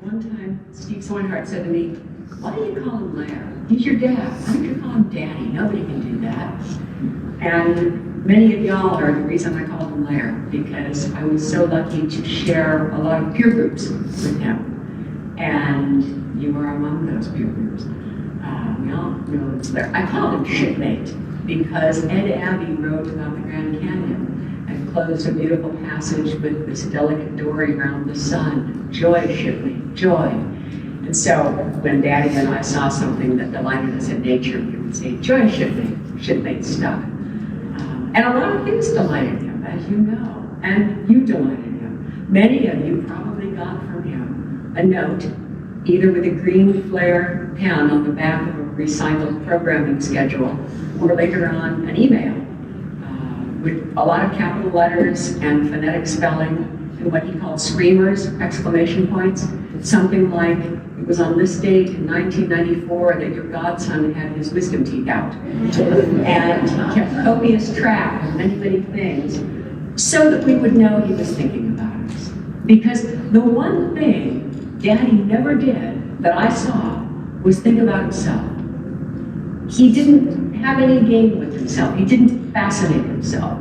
one time, Steve Swinehart said to me, why do you call him Lair? He's your dad. Why don't you call him Daddy? Nobody can do that. And many of y'all are the reason I called him Lair, because I was so lucky to share a lot of peer groups with him. And you were among those peer groups. We all know it's Lair. I called him Shipmate because Ed Abbey wrote about the Grand Canyon and closed a beautiful passage with this delicate dory around the sun. Joy, Shipmate, joy. And so when Daddy and I saw something that delighted us in nature, we would say, joy, Shipmate, Shipmate stuck. And a lot of things delighted him, as you know, and you delighted him. Many of you probably got from him a note, either with a green flare pen on the back of a recycled programming schedule, or later on an email with a lot of capital letters and phonetic spelling and what he called screamers, exclamation points, something like, it was on this date in 1994 that your godson had his wisdom teeth out. And he kept copious track of many, many things so that we would know he was thinking about us. Because the one thing Daddy never did that I saw was think about himself. He didn't have any game with himself. He didn't fascinate himself.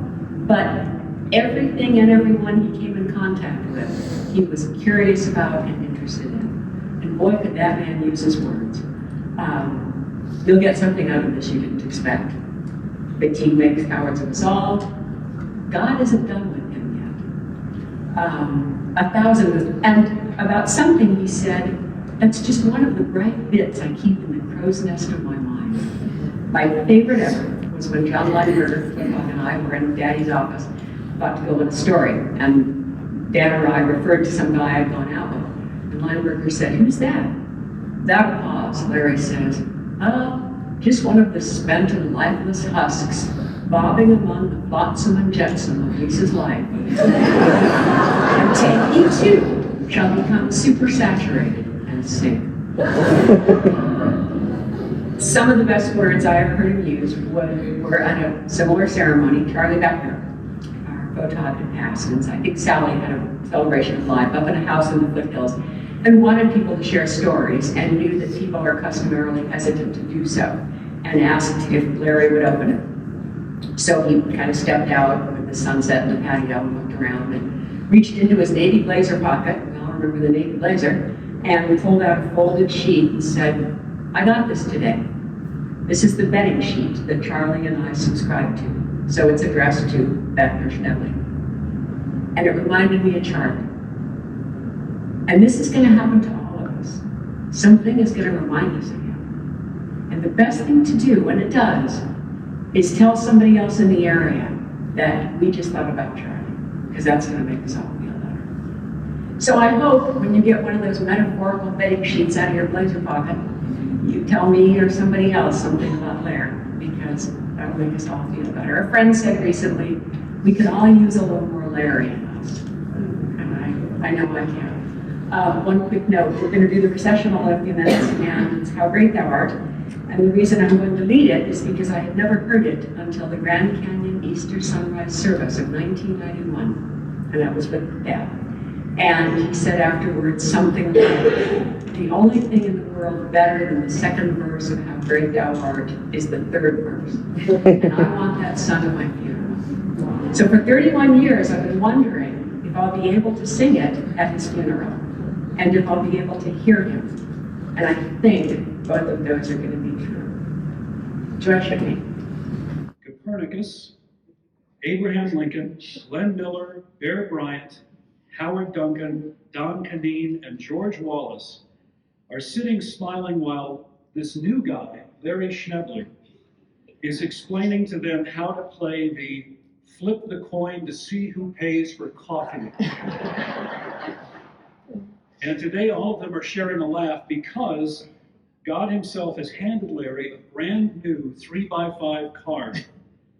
But everything and everyone he came in contact with, he was curious about and interested in. And boy, could that man use his words. You'll get something out of this you didn't expect. Fatigue makes cowards of us all. God isn't done with him yet. 1,000, and about something he said, that's just one of the bright bits I keep in the crow's nest of my mind. My favorite ever was when John Lineberger and I were in Daddy's office about to go with a story, and Dad or I referred to some guy I'd gone out with. And Lineberger said, who's that? Without a pause, Larry says, just one of the spent and lifeless husks bobbing among the flotsam and jetsam of Lisa's life. And he too shall become supersaturated and sink. Some of the best words I ever heard him use were at a similar ceremony. Charlie Beckner, our photog, had passed, and I think Sally had a celebration of life up in a house in the foothills and wanted people to share stories and knew that people are customarily hesitant to do so and asked if Larry would open it. So he kind of stepped out with the sunset in the patio and looked around and reached into his navy blazer pocket, we all remember the navy blazer, and pulled out a folded sheet and said, I got this today. This is the betting sheet that Charlie and I subscribe to. So it's addressed to Beckner Schnebly. And it reminded me of Charlie. And this is going to happen to all of us. Something is going to remind us of him. And the best thing to do when it does is tell somebody else in the area that we just thought about Charlie, because that's going to make us all feel better. So I hope when you get one of those metaphorical betting sheets out of your blazer pocket, you tell me or somebody else something about Lair, because that'll make us all feel better. A friend said recently, we could all use a little more Larry in us. And I know I can. One quick note, we're going to do the recessional in a few minutes, and it's How Great Thou Art. And the reason I'm going to lead it is because I had never heard it until the Grand Canyon Easter Sunrise service of 1991, and that was with Dad. And he said afterwards something like, the only thing in the world better than the second verse of How Great Thou Art is the third verse. And I want that sung at my funeral. So for 31 years, I've been wondering if I'll be able to sing it at his funeral, and if I'll be able to hear him. And I think both of those are going to be true. Joy Shipney. Copernicus, Abraham Lincoln, Glenn Miller, Bear Bryant, Howard Duncan, Don Caneen, and George Wallace are sitting smiling while this new guy, Larry Schnebly, is explaining to them how to play the flip the coin to see who pays for coffee. And today all of them are sharing a laugh because God himself has handed Larry a brand new 3x5 card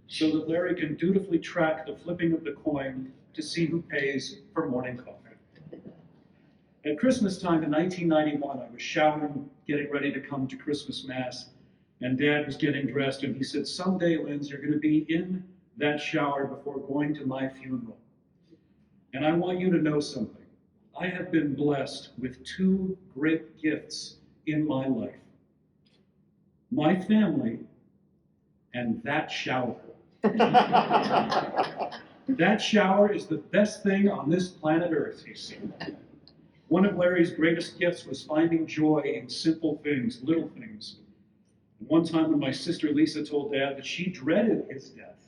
so that Larry can dutifully track the flipping of the coin to see who pays for morning coffee. At Christmas time in 1991, I was showering, getting ready to come to Christmas Mass, and Dad was getting dressed, and he said, someday, Linz, you're going to be in that shower before going to my funeral. And I want you to know something. I have been blessed with two great gifts in my life. My family and that shower. That shower is the best thing on this planet Earth, you see. One of Larry's greatest gifts was finding joy in simple things, little things. One time when my sister Lisa told Dad that she dreaded his death,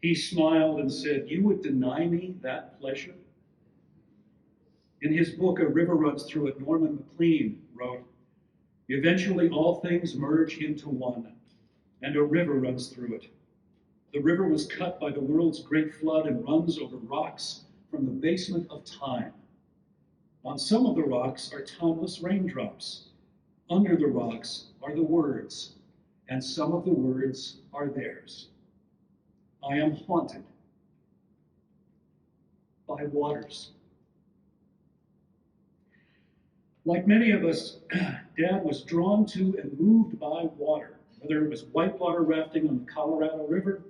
he smiled and said, "You would deny me that pleasure?" In his book, A River Runs Through It, Norman MacLean wrote, "Eventually all things merge into one, and a river runs through it. The river was cut by the world's great flood and runs over rocks from the basement of time. On some of the rocks are timeless raindrops. Under the rocks are the words, and some of the words are theirs. I am haunted by waters." Like many of us, Dad was drawn to and moved by water, whether it was whitewater rafting on the Colorado River,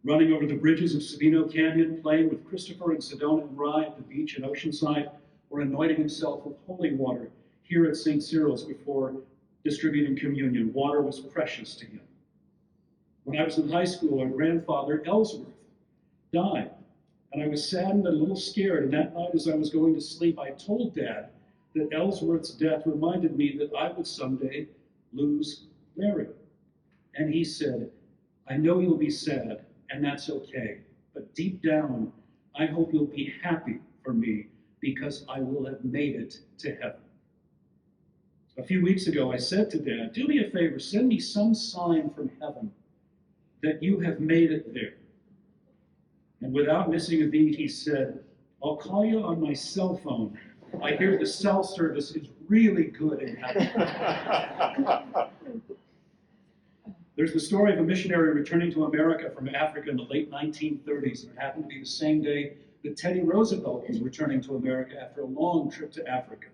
running over the bridges of Sabino Canyon, playing with Christopher and Sedona and Rye at the beach in Oceanside, or anointing himself with holy water here at St. Cyril's before distributing communion. Water was precious to him. When I was in high school, our grandfather, Ellsworth, died, and I was saddened and a little scared. And that night, as I was going to sleep, I told Dad that Ellsworth's death reminded me that I would someday lose Larry. And he said, "I know you'll be sad, and that's okay, but deep down, I hope you'll be happy for me, because I will have made it to heaven." A few weeks ago, I said to Dad, "Do me a favor, send me some sign from heaven that you have made it there." And without missing a beat, he said, "I'll call you on my cell phone. I hear the cell service is really good in heaven." There's the story of a missionary returning to America from Africa in the late 1930s, and it happened to be the same day that Teddy Roosevelt was returning to America after a long trip to Africa.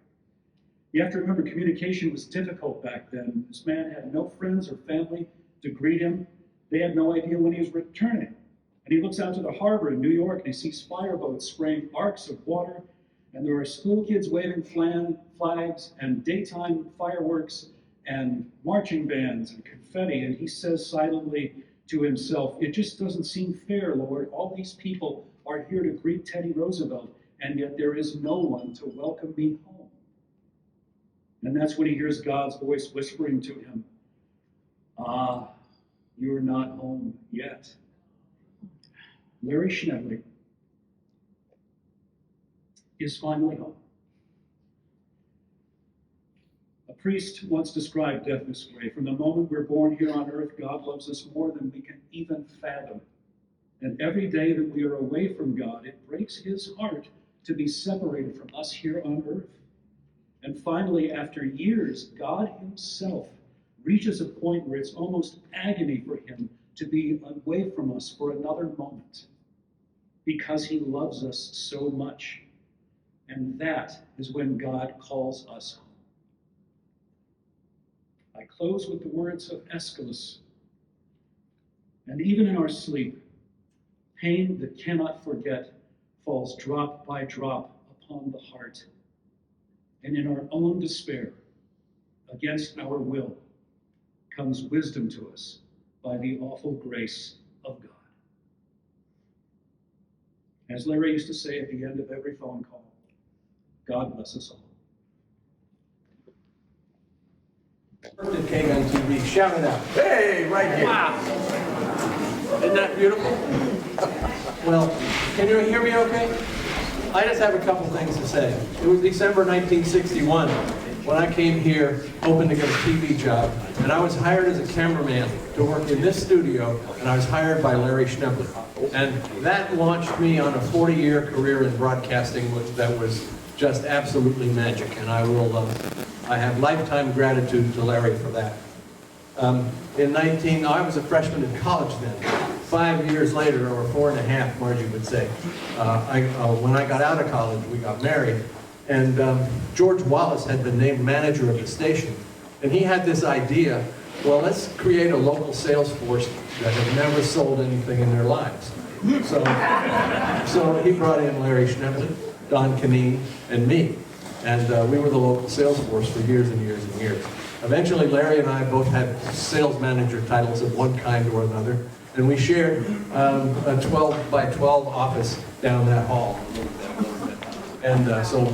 You have to remember, communication was difficult back then. This man had no friends or family to greet him. They had no idea when he was returning. And he looks out to the harbor in New York, and he sees fireboats spraying arcs of water, and there are school kids waving flags and daytime fireworks and marching bands and confetti. And he says silently to himself, "It just doesn't seem fair, Lord. All these people are here to greet Teddy Roosevelt, and yet there is no one to welcome me home." And that's when he hears God's voice whispering to him, "Ah, you're not home yet." Larry Schnebly is finally home. A priest once described death this way: "From the moment we're born here on earth, God loves us more than we can even fathom. And every day that we are away from God, it breaks his heart to be separated from us here on earth. And finally, after years, God himself reaches a point where it's almost agony for him to be away from us for another moment, because he loves us so much. And that is when God calls us home." I close with the words of Aeschylus. "And even in our sleep, pain that cannot forget falls drop by drop upon the heart. And in our own despair, against our will, comes wisdom to us by the awful grace of God." As Larry used to say at the end of every phone call, God bless us all. Birthday cake on TV. Shout it out. Hey, right here. Wow. Isn't that beautiful? Well, can you hear me okay? I just have a couple things to say. It was December 1961 when I came here hoping to get a TV job, and I was hired as a cameraman to work in this studio, and I was hired by Larry Schnebly. And that launched me on a 40-year career in broadcasting that was just absolutely magic, and I have lifetime gratitude to Larry for that. I was a freshman in college then. 5 years later, or 4.5, Margie would say, when I got out of college, we got married, and George Wallace had been named manager of the station, and he had this idea, well, let's create a local sales force that have never sold anything in their lives. So he brought in Larry Schnebly, Don Canine, and me. And we were the local sales force for years and years and years. Eventually, Larry and I both had sales manager titles of one kind or another, and we shared a 12 by 12 office down that hall. And so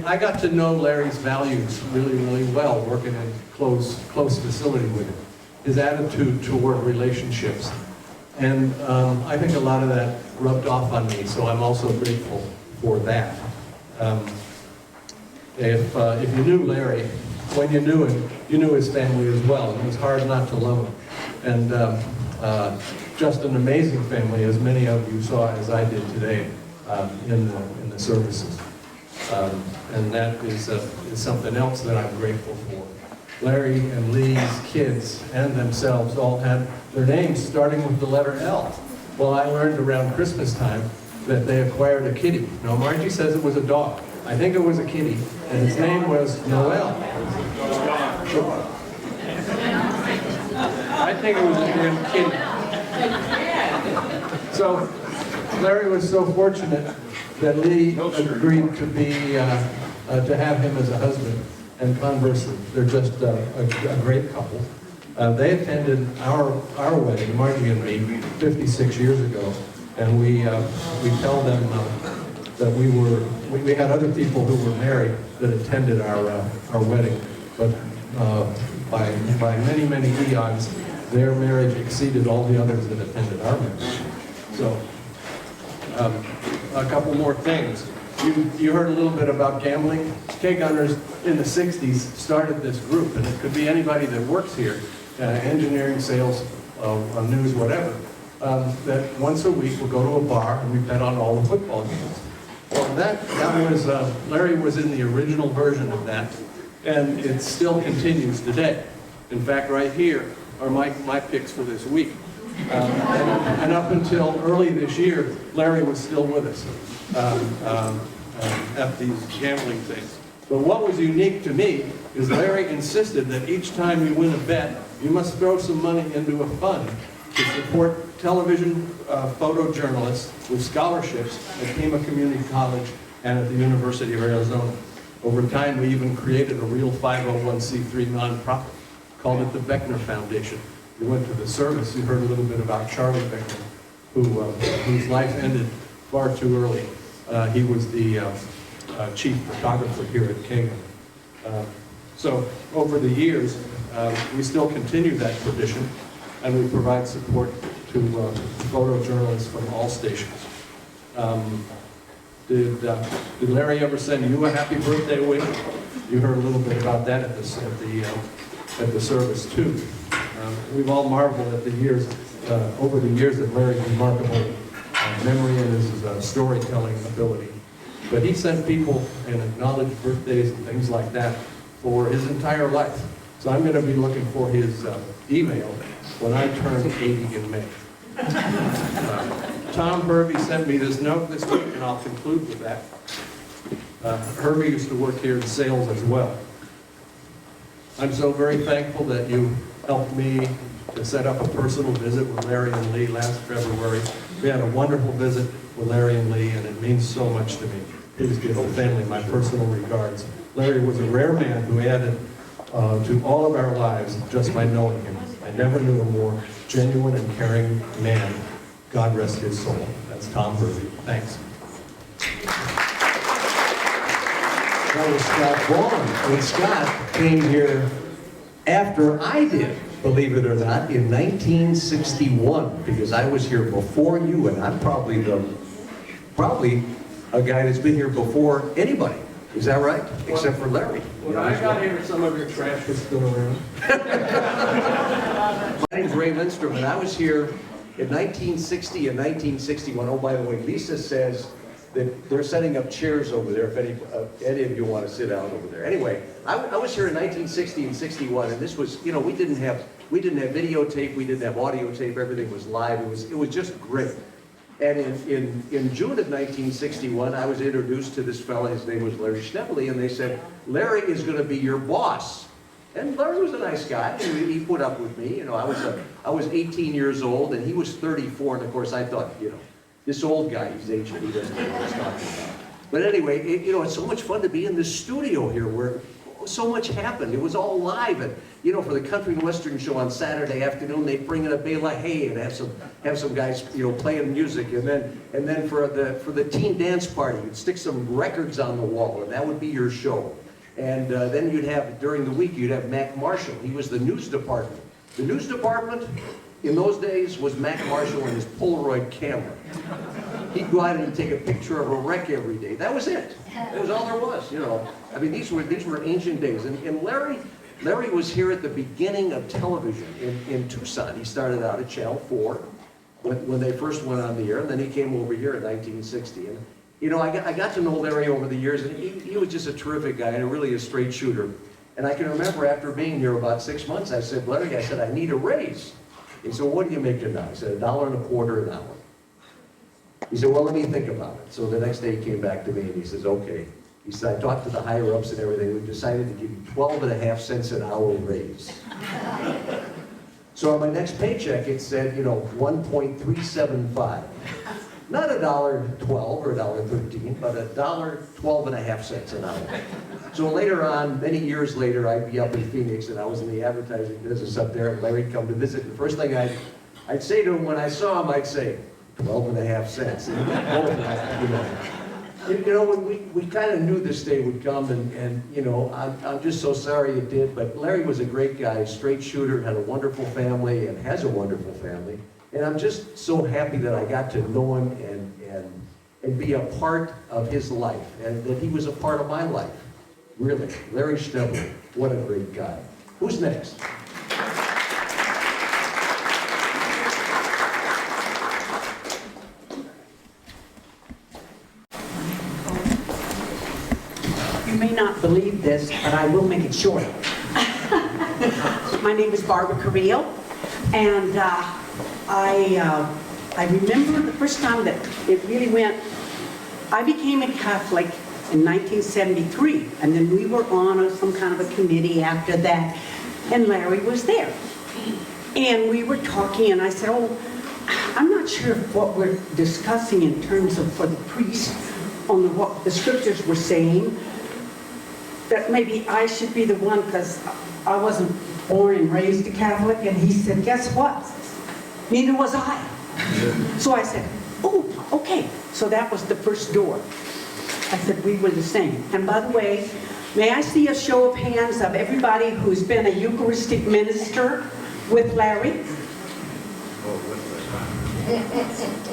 I got to know Larry's values really, really well, working in close facility with him. His attitude toward relationships. And I think a lot of that rubbed off on me, so I'm also grateful for that. If you knew Larry, when you knew him, you knew his family as well, and it was hard not to love him. And just an amazing family, as many of you saw as I did today in the services. And that is something else that I'm grateful for. Larry and Lee's kids and themselves all had their names starting with the letter L. Well, I learned around Christmas time that they acquired a kitty. Now, Margie says it was a dog. I think it was a kitty, and its name was Noel. I think it was a damn kitty. So, Larry was so fortunate that Lee agreed to to have him as a husband, and conversely, they're just a great couple. They attended our wedding, Margie and me, 56 years ago, and we tell them that we had other people who were married that attended our wedding, but by many, many eons, their marriage exceeded all the others that attended our marriage. So, a couple more things. You heard a little bit about gambling. K-Gunners in the 60s started this group, and it could be anybody that works here, engineering, sales, news, whatever, that once a week we'll go to a bar and we bet on all the football games. Well, that was, Larry was in the original version of that, and it still continues today. In fact, right here are my picks for this week. And up until early this year, Larry was still with us at these gambling things. But what was unique to me is Larry insisted that each time you win a bet, you must throw some money into a fund to support television photojournalists with scholarships at Pima Community College and at the University of Arizona. Over time, we even created a real 501c3 nonprofit, called it the Beckner Foundation. You went to the service, you heard a little bit about Charlie Beckner, whose life ended far too early. He was the chief photographer here at Kagan. So over the years, we still continue that tradition, and we provide support to photojournalists from all stations. Did Larry ever send you a happy birthday wish? You heard a little bit about that at the service too. We've all marveled at over the years at Larry's remarkable memory and his storytelling ability. But he sent people and acknowledged birthdays and things like that for his entire life. So I'm going to be looking for his email when I turn 80 in May. Tom Hervey sent me this note this week, and I'll conclude with that. Hervey used to work here in sales as well. I'm so very thankful that you helped me to set up a personal visit with Larry and Lee last February. We had a wonderful visit with Larry and Lee, and it means so much to me. Please give the family my personal regards. Larry was a rare man who added to all of our lives just by knowing him. I never knew a more genuine and caring man. God rest his soul. That's Tom Hervey. Thanks. That was Scott Vaughn. And Scott came here after I did, believe it or not, in 1961, because I was here before you, and I'm probably a guy that's been here before anybody. Is that right? Except for Larry. When I got here, some of your trash was still around. My name's Ray Lindstrom, and I was here in 1960 and 1961. Oh, by the way, Lisa says that they're setting up chairs over there if any of you want to sit down over there. Anyway, I was here in 1960 and 61, and this was, we didn't have videotape, we didn't have audio tape, everything was live. It was just great. And in June of 1961, I was introduced to this fellow, his name was Larry Schnebly, and they said, Larry is going to be your boss. And Larry was a nice guy, and he put up with me. I was 18 years old, and he was 34, and of course I thought, this old guy, he's ancient, he doesn't know what he's talking about. But anyway, it's so much fun to be in this studio here where so much happened. It was all live. And, for the country and western show on Saturday afternoon, they'd bring in a bale of hay and have some guys, playing music. And then for the teen dance party, you'd stick some records on the wall, and that would be your show. And then during the week, you'd have Mac Marshall. He was the news department. The news department in those days was Mac Marshall and his Polaroid camera. He'd go out and he'd take a picture of a wreck every day. That was it. That was all there was, I mean, these were ancient days. And Larry was here at the beginning of television in Tucson. He started out at Channel 4 when they first went on the air, and then he came over here in 1960. And, I got to know Larry over the years, and he was just a terrific guy and really a straight shooter. And I can remember after being here about 6 months, I said, Larry, I need a raise. He said, what do you make now? I said, $1.25 an hour. He said, well, let me think about it. So the next day he came back to me and he says, okay. He said, I talked to the higher ups and everything. We've decided to give you 12.5 cents an hour raise. So on my next paycheck, it said, 1.375. Not $1.12 or $1.13, but $1.12.5 an hour. So later on, many years later, I'd be up in Phoenix and I was in the advertising business up there, and Larry'd come to visit. The first thing I'd say to him when I saw him, I'd say, 12.5 cents. We kind of knew this day would come, and I'm just so sorry it did, but Larry was a great guy, straight shooter, had a wonderful family, and has a wonderful family. And I'm just so happy that I got to know him and be a part of his life, and that he was a part of my life. Really, Larry Schnebly, what a great guy. Who's next? You may not believe this, but I will make it short. My name is Barbara Carrillo, and I remember the first time that it really went. I became a Catholic in 1973, and then we were on some kind of a committee after that, and Larry was there. And we were talking, and I said, oh, I'm not sure if what we're discussing in terms of for the priest on what the scriptures were saying, that maybe I should be the one, because I wasn't born and raised a Catholic. And he said, guess what? Neither was I. So I said, oh, okay. So that was the first door. I said, we were the same. And by the way, may I see a show of hands of everybody who's been a Eucharistic minister with Larry?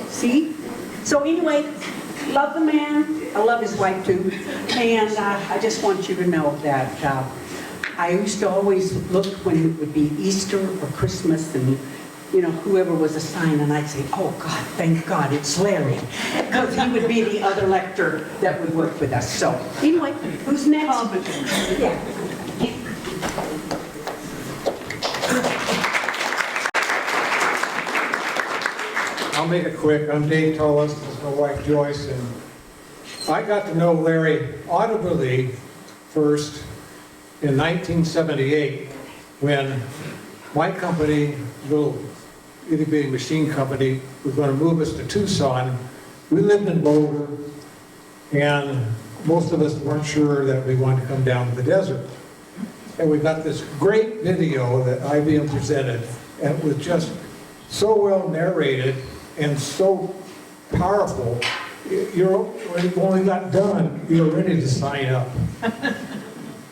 See? So anyway, love the man. I love his wife too. And I just want you to know that I used to always look when it would be Easter or Christmas, and whoever was assigned, and I'd say, oh God, thank God it's Larry, because he would be the other lector that would work with us. So anyway, who's next? Yeah. I'll make it quick. I'm Dave Tullis. This is my wife Joyce, and I got to know Larry audibly first in 1978 when my company, little itty-bitty machine company, was going to move us to Tucson. We lived in Boulder, and most of us weren't sure that we wanted to come down to the desert. And we got this great video that IBM presented, and it was just so well narrated and so powerful. When you only got done, you were ready to sign up.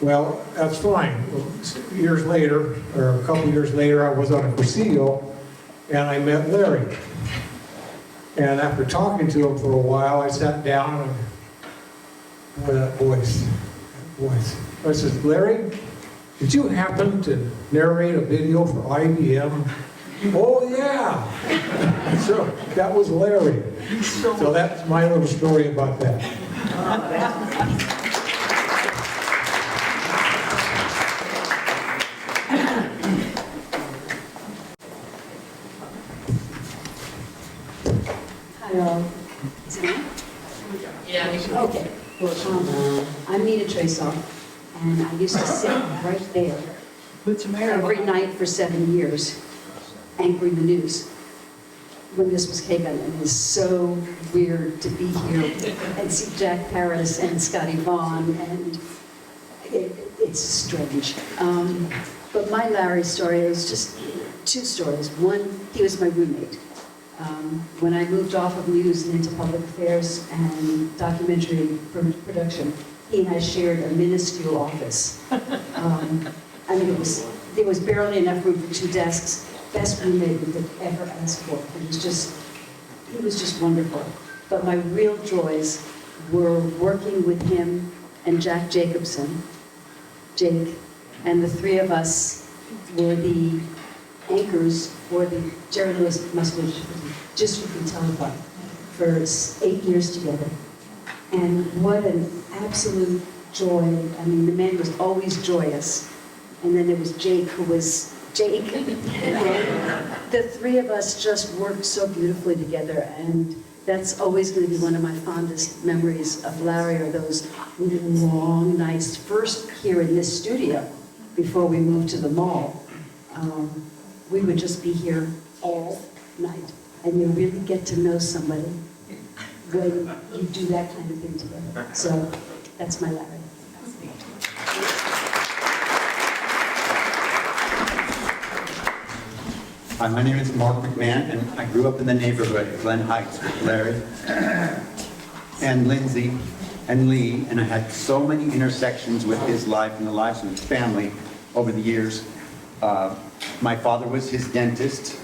Well, that's fine. Years later, or a couple years later, I was on a Presidio, and I met Larry. And after talking to him for a while, I sat down and that voice. I said, Larry, did you happen to narrate a video for IBM? Oh yeah. So that was Larry. So that's my little story about that. Hello. Is it on? Yeah. Okay. Well, I'm Nina Tresaw, and I used to sit right there every night for 7 years, anchoring the news. when this was Kagan, and it's so weird to be here and see Jack Paris and Scotty Vaughn, and it's strange. But my Larry story is just two stories. One, he was my roommate. When I moved off of news and into public affairs and documentary production, he and I shared a minuscule office. I mean, there was barely enough room for 2 desks. Best roommate we could ever ask for. He was just wonderful. But my real joys were working with him and Jack Jacobson, Jake, and the 3 of us were the anchors for the Jerry Lewis Musqueam District and Telephone for 8 years together. And what an absolute joy. I mean, the man was always joyous. And then there was Jake, who was Jake. And the 3 of us just worked so beautifully together. And that's always going to be one of my fondest memories of Larry, are those long nights, first here in this studio, before we moved to the mall. We would just be here all night. And you really get to know somebody when you do that kind of thing together. So that's my Larry. Hi, my name is Mark McMahon, and I grew up in the neighborhood of Glen Heights with Larry and Lindsay and Lee, and I had so many intersections with his life and the lives of his family over the years. My father was his dentist,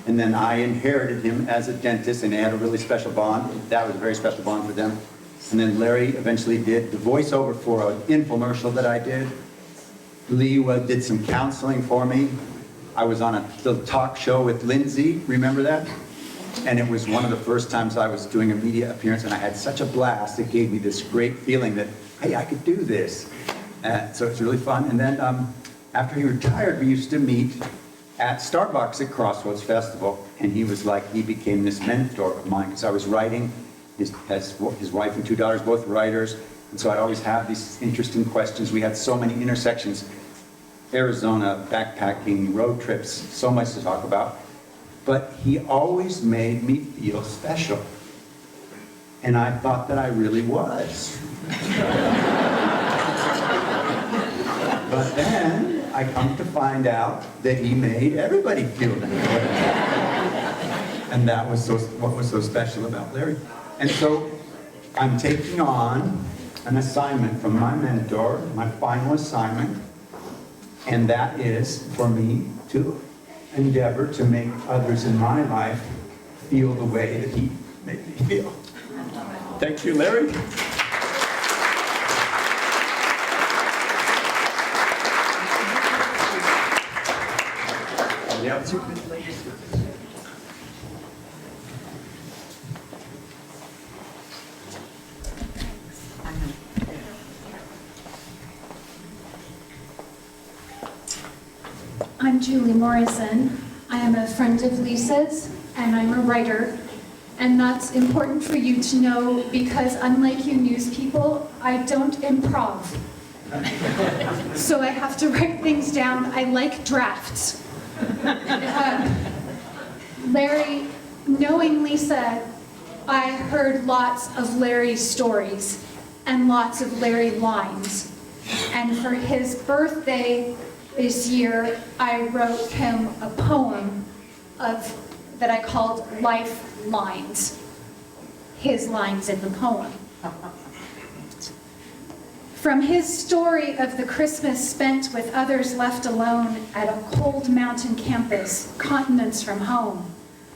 and then I inherited him as a dentist, and they had a really special bond. That was a very special bond for them. And then Larry eventually did the voiceover for an infomercial that I did. Lee did some counseling for me. I was on a little talk show with Lindsay, remember that? And it was one of the first times I was doing a media appearance, and I had such a blast. It gave me this great feeling that, hey, I could do this. So it's really fun. And then after he retired, we used to meet at Starbucks at Crossroads Festival, and he became this mentor of mine, because I was writing. His wife and 2 daughters, both writers, and so I'd always have these interesting questions. We had so many intersections. Arizona, backpacking, road trips, so much to talk about. But he always made me feel special. And I thought that I really was. But then I come to find out that he made everybody feel that way. And that was what was so special about Larry. And so I'm taking on an assignment from my mentor, my final assignment, and that is for me to endeavor to make others in my life feel the way that he made me feel. Thank you, Larry. I'm Julie Morrison. I am a friend of Lisa's, and I'm a writer. And that's important for you to know, because unlike you news people, I don't improv. So I have to write things down. I like drafts. Larry, knowing Lisa, I heard lots of Larry's stories and lots of Larry lines. And for his birthday this year, I wrote him a poem that I called Life Lines, his lines in the poem. From his story of the Christmas spent with others left alone at a cold mountain campus, continents from home,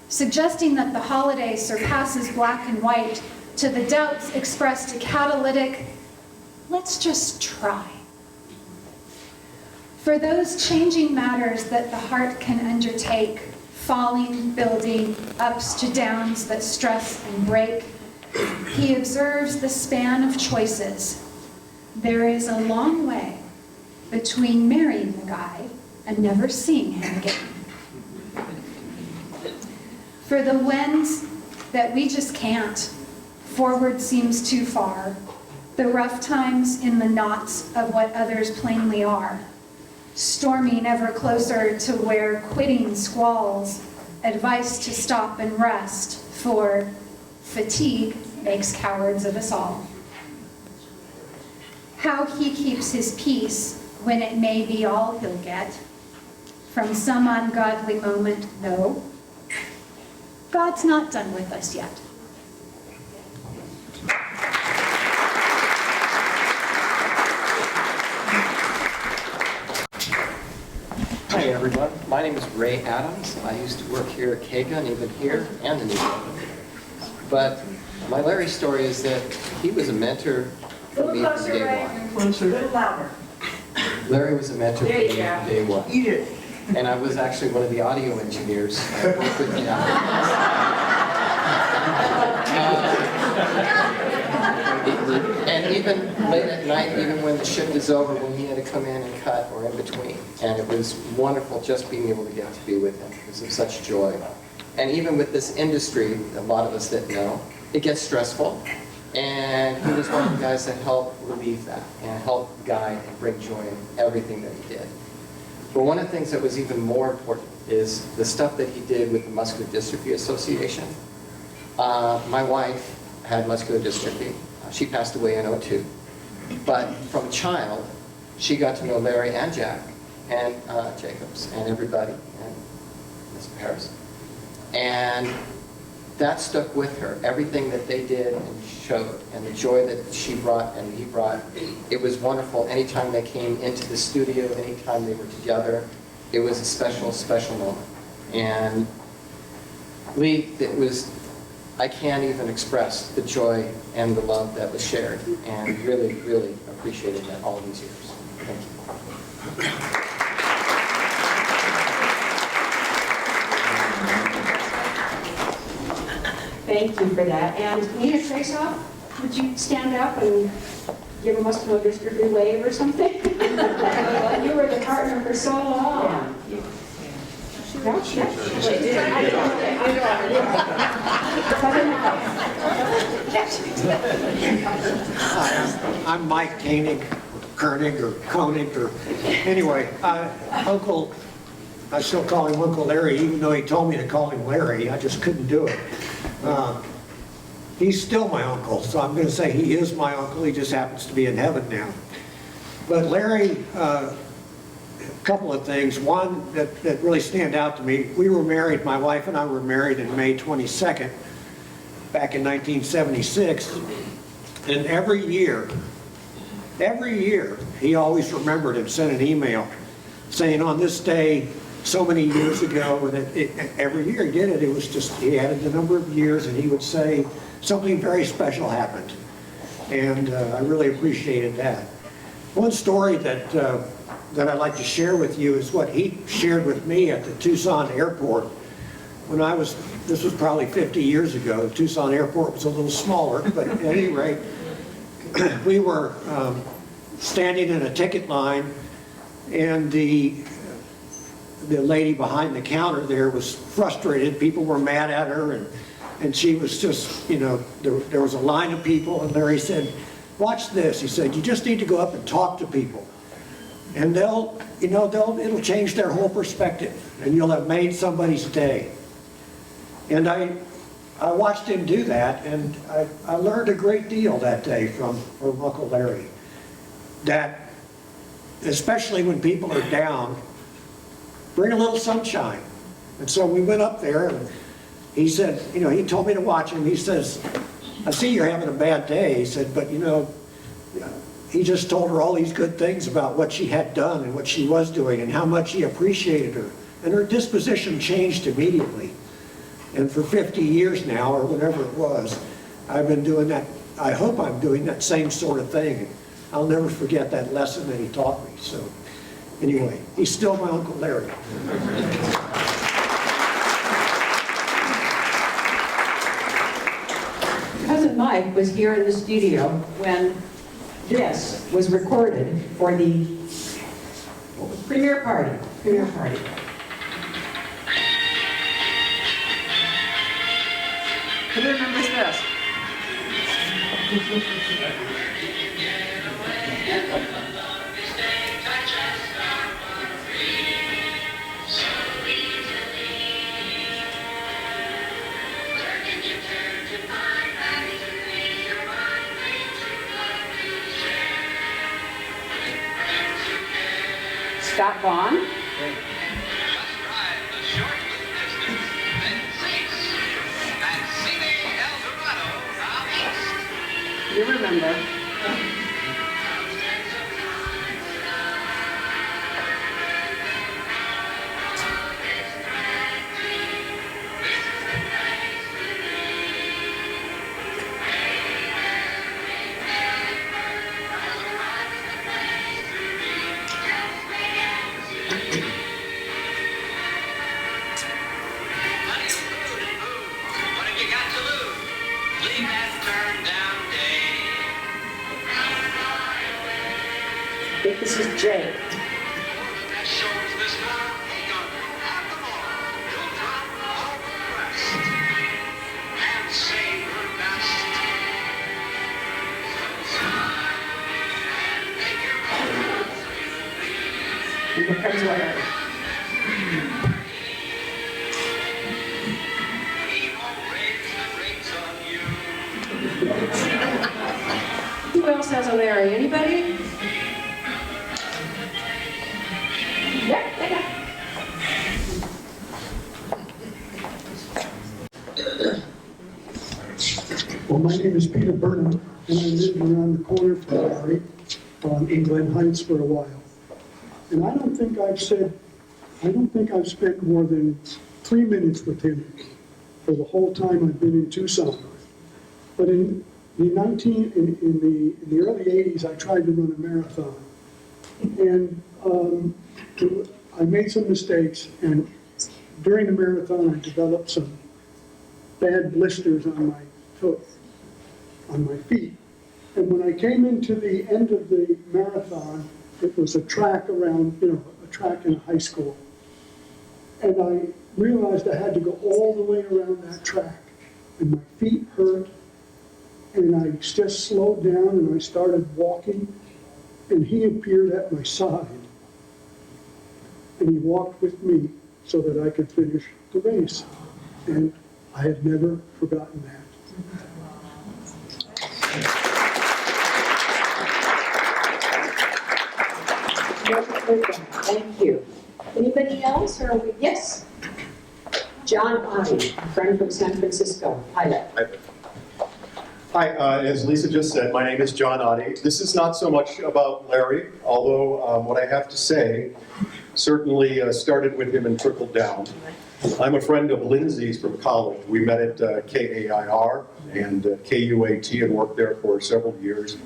suggesting that the holiday surpasses black and white, to the doubts expressed a catalytic, let's just try. For those changing matters that the heart can undertake, falling, building, ups to downs that stress and break, he observes the span of choices. There is a long way between marrying the guy and never seeing him again. For the whens that we just can't, forward seems too far, the rough times in the knots of what others plainly are, storming ever closer to where quitting squalls advice to stop and rest, for fatigue makes cowards of us all. How he keeps his peace when it may be all he'll get from some ungodly moment, no. God's not done with us yet. Hi everyone, my name is Ray Adams. I used to work here at Kagan, even here and in New York. But my Larry story is that he was a mentor for me from day one. A little louder. Larry was a mentor for There me you from go. day one. Eat it. And I was actually one of the audio engineers. And even late at night, even when the shift is over, when he had to come in and cut or in between. And it was wonderful just being able to get to be with him. It was of such joy. And even with this industry, a lot of us that know, it gets stressful. And he was one of the guys that helped relieve that and helped guide and bring joy in everything that he did. But one of the things that was even more important is the stuff that he did with the Muscular Dystrophy Association. My wife had muscular dystrophy. She passed away in '02. But from a child, she got to know Larry and Jack and Jacobs and everybody and Mr. Harris. And that stuck with her. Everything that they did and showed, and the joy that she brought and he brought, it was wonderful. Anytime they came into the studio, anytime they were together, it was a special, special moment. And Lee, I can't even express the joy and the love that was shared, and really, really appreciated that all these years. Thank you. Thank you for that. And Nina Traceoff, would you stand up and give a muscular dystrophy wave or something? You were the partner for so long. No? Hi, I'm Mike Koenig or anyway, Uncle, I still call him Uncle Larry, even though he told me to call him Larry. I just couldn't do it. He's still my uncle, so I'm going to say he is my uncle. He just happens to be in heaven now. But Larry, a couple of things. One that really stand out to me, we were married, my wife and I were married in May 22nd, back in 1976. And every year, he always remembered and sent an email saying on this day, so many years ago, and every year he did it. It was just, he added the number of years and he would say something very special happened. And I really appreciated that. One story that I'd like to share with you is what he shared with me at the Tucson airport. When this was probably 50 years ago. The Tucson airport was a little smaller, but at any rate, we were standing in a ticket line, and the lady behind the counter there was frustrated. People were mad at her, and she was just, there was a line of people, and Larry said, watch this. He said, you just need to go up and talk to people, and it'll change their whole perspective, and you'll have made somebody's day. And I watched him do that, and I learned a great deal that day from Uncle Larry. That, especially when people are down, bring a little sunshine. And so we went up there, and he said, he told me to watch him. He says, I see you're having a bad day. He said, but he just told her all these good things about what she had done and what she was doing and how much he appreciated her. And her disposition changed immediately. And for 50 years now, or whatever it was, I've been doing that. I hope I'm doing that same sort of thing. I'll never forget that lesson that he taught me. So anyway, he's still my Uncle Larry. Cousin Mike was here in the studio when this was recorded for the premiere party. Who remembers this? Scott Vaughn. You remember. I think this is Jay. And here comes Larry. Who else has a Larry? Anybody? Well, my name is Peter Burnham, and I lived around the corner from Larry on England Heights for a while. And I don't think I've spent more than 3 minutes with him for the whole time I've been in Tucson. But in the early 80s, I tried to run a marathon. And I made some mistakes, and during the marathon, I developed some bad blisters on my foot, on my feet. And when I came into the end of the marathon, it was a track around, a track in a high school. And I realized I had to go all the way around that track. And my feet hurt, and I just slowed down and I started walking, and he appeared at my side. And he walked with me so that I could finish the race. And I have never forgotten that. Thank you. Anybody else, or yes? John Oddie, a friend from San Francisco. Hi. Hi, as Lisa just said, my name is John Oddie. This is not so much about Larry, although what I have to say certainly started with him and trickled down. I'm a friend of Lindsay's from college. We met at KAIR and KUAT and worked there for several years.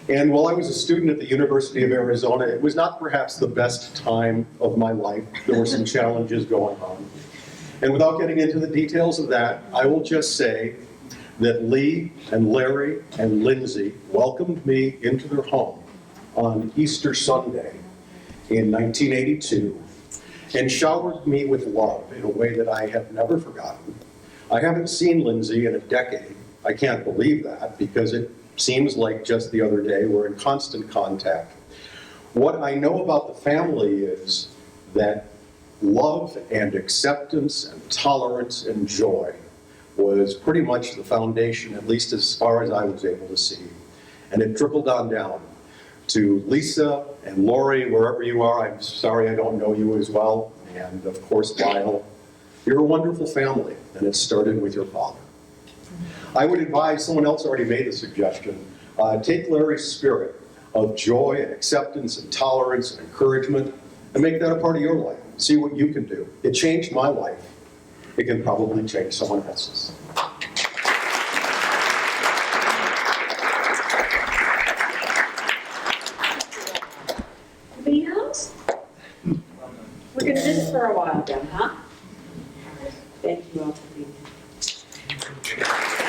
And while I was a student at the University of Arizona, it was not perhaps the best time of my life. There were some challenges going on. And without getting into the details of that, I will just say that Lee and Larry and Lindsay welcomed me into their home on Easter Sunday in 1982 and showered me with love in a way that I have never forgotten. I haven't seen Lindsay in a decade. I can't believe that because it seems like just the other day we're in constant contact. What I know about the family is that love and acceptance and tolerance and joy was pretty much the foundation, at least as far as I was able to see. And it trickled on down to Lisa and Lori, wherever you are. I'm sorry I don't know you as well. And of course, Lyle. You're a wonderful family, and it started with your father. I would advise, someone else already made the suggestion, take Larry's spirit of joy and acceptance and tolerance and encouragement and make that a part of your life. See what you can do. It changed my life. It can probably change someone else's. Anybody else? We're going to do this for a while then, huh? Thank you all for being here.